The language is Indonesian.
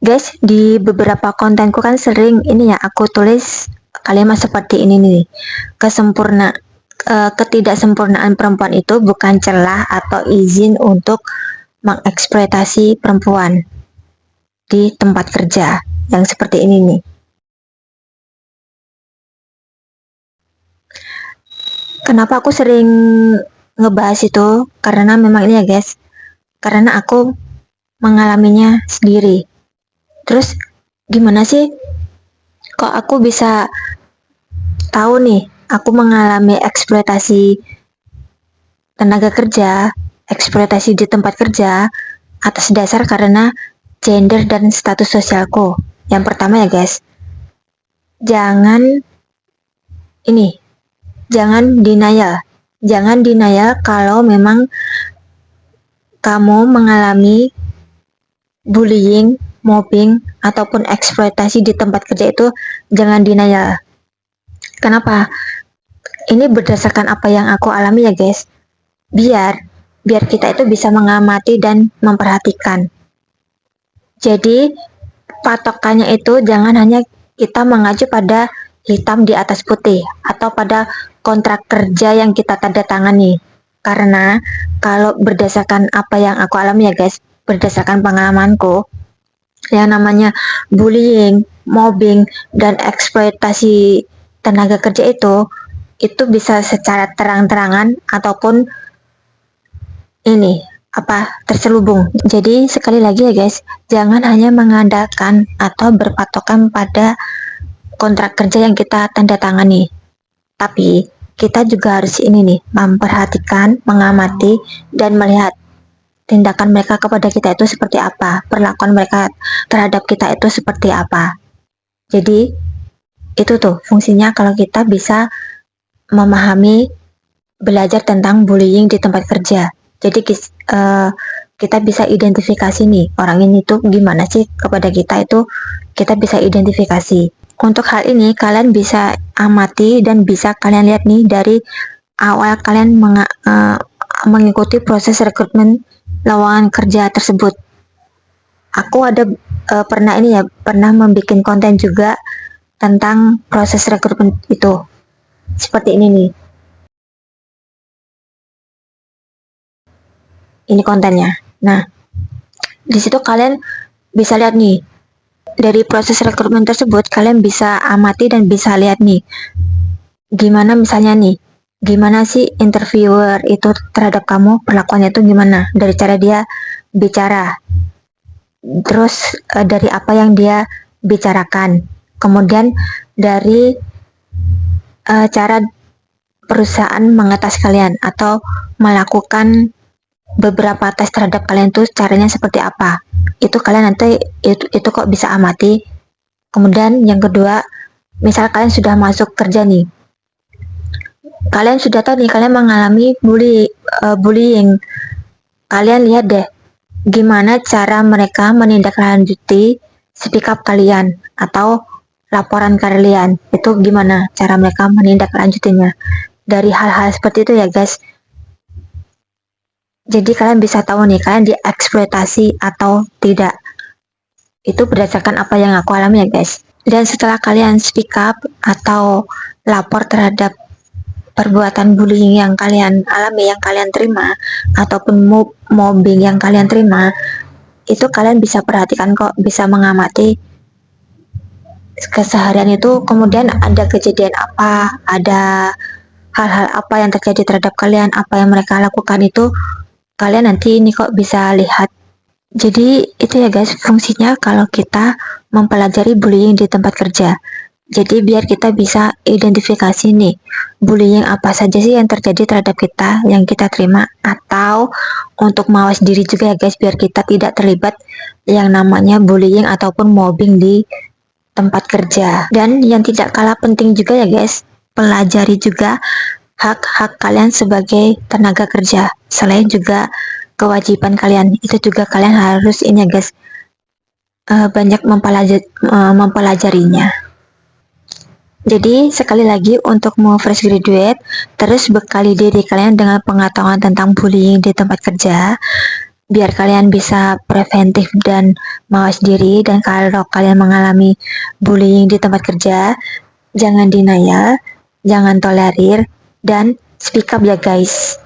Guys, di beberapa kontenku kan sering ini ya, aku tulis kalimat seperti ini nih. Ketidaksempurnaan perempuan itu bukan celah atau izin untuk mengeksploitasi perempuan di tempat kerja yang seperti ini nih. Kenapa aku sering ngebahas itu? Karena memang ini ya guys, karena aku mengalaminya sendiri. Terus gimana sih kok aku bisa tahu nih aku mengalami eksploitasi tenaga kerja, eksploitasi di tempat kerja atas dasar karena gender dan status sosialku. Yang pertama ya guys, jangan ini, jangan denial. Jangan denial kalau memang kamu mengalami bullying, mobbing, ataupun eksploitasi di tempat kerja itu jangan denial. Kenapa? Ini berdasarkan apa yang aku alami ya guys. Biar kita itu bisa mengamati dan memperhatikan. Jadi patokannya itu jangan hanya kita mengacu pada hitam di atas putih atau pada kontrak kerja yang kita tanda tangani. Karena kalau berdasarkan apa yang aku alami ya guys, berdasarkan pengalamanku, yang namanya bullying, mobbing, dan eksploitasi tenaga kerja itu bisa secara terang-terangan ataupun ini terselubung. Jadi sekali lagi ya guys, jangan hanya mengandalkan atau berpatokan pada kontrak kerja yang kita tanda tangani, tapi kita juga harus ini nih, memperhatikan, mengamati, dan melihat tindakan mereka kepada kita itu seperti apa, perlakuan mereka terhadap kita itu seperti apa. Jadi itu tuh fungsinya kalau kita bisa memahami, belajar tentang bullying di tempat kerja. Jadi kita bisa identifikasi nih orang ini tuh gimana sih kepada kita, itu kita bisa identifikasi. Untuk hal ini kalian bisa amati dan bisa kalian lihat nih dari awal kalian mengikuti proses rekrutmen lowongan kerja tersebut. Aku ada pernah membuat konten juga tentang proses rekrutmen itu. Seperti ini nih. Ini kontennya. Nah, di situ kalian bisa lihat nih, dari proses rekrutmen tersebut kalian bisa amati dan bisa lihat nih, gimana misalnya nih, gimana sih interviewer itu terhadap kamu, perlakuannya itu gimana, dari cara dia bicara, terus dari apa yang dia bicarakan, kemudian dari cara perusahaan mengetes kalian atau melakukan beberapa tes terhadap kalian tuh caranya seperti apa. Itu kalian nanti itu kok bisa amati. Kemudian yang kedua, misal kalian sudah masuk kerja nih, kalian sudah tahu nih kalian mengalami bullying, kalian lihat deh gimana cara mereka menindaklanjuti speak up kalian atau laporan kalian, itu gimana cara mereka menindaklanjutinya. Dari hal-hal seperti itu ya guys, jadi kalian bisa tahu nih kalian dieksploitasi atau tidak. Itu berdasarkan apa yang aku alami ya guys. Dan setelah kalian speak up atau lapor terhadap perbuatan bullying yang kalian alami, yang kalian terima, ataupun mobbing yang kalian terima, itu kalian bisa perhatikan kok, bisa mengamati keseharian itu, kemudian ada kejadian apa, ada hal-hal apa yang terjadi terhadap kalian, apa yang mereka lakukan, itu kalian nanti ini kok bisa lihat. Jadi itu ya guys fungsinya kalau kita mempelajari bullying di tempat kerja. Jadi biar kita bisa identifikasi nih bullying apa saja sih yang terjadi terhadap kita, yang kita terima, atau untuk mawas diri juga ya guys, biar kita tidak terlibat yang namanya bullying ataupun mobbing di tempat kerja. Dan yang tidak kalah penting juga ya guys, pelajari juga hak-hak kalian sebagai tenaga kerja. Selain juga kewajiban kalian, itu juga kalian harus ini ya guys, banyak mempelajarinya. Jadi sekali lagi, untuk mau fresh graduate, terus bekali diri kalian dengan pengetahuan tentang bullying di tempat kerja. biar kalian bisa preventif dan mawas diri. Dan kalau kalian mengalami bullying di tempat kerja, jangan denial, jangan tolerir, dan speak up ya guys.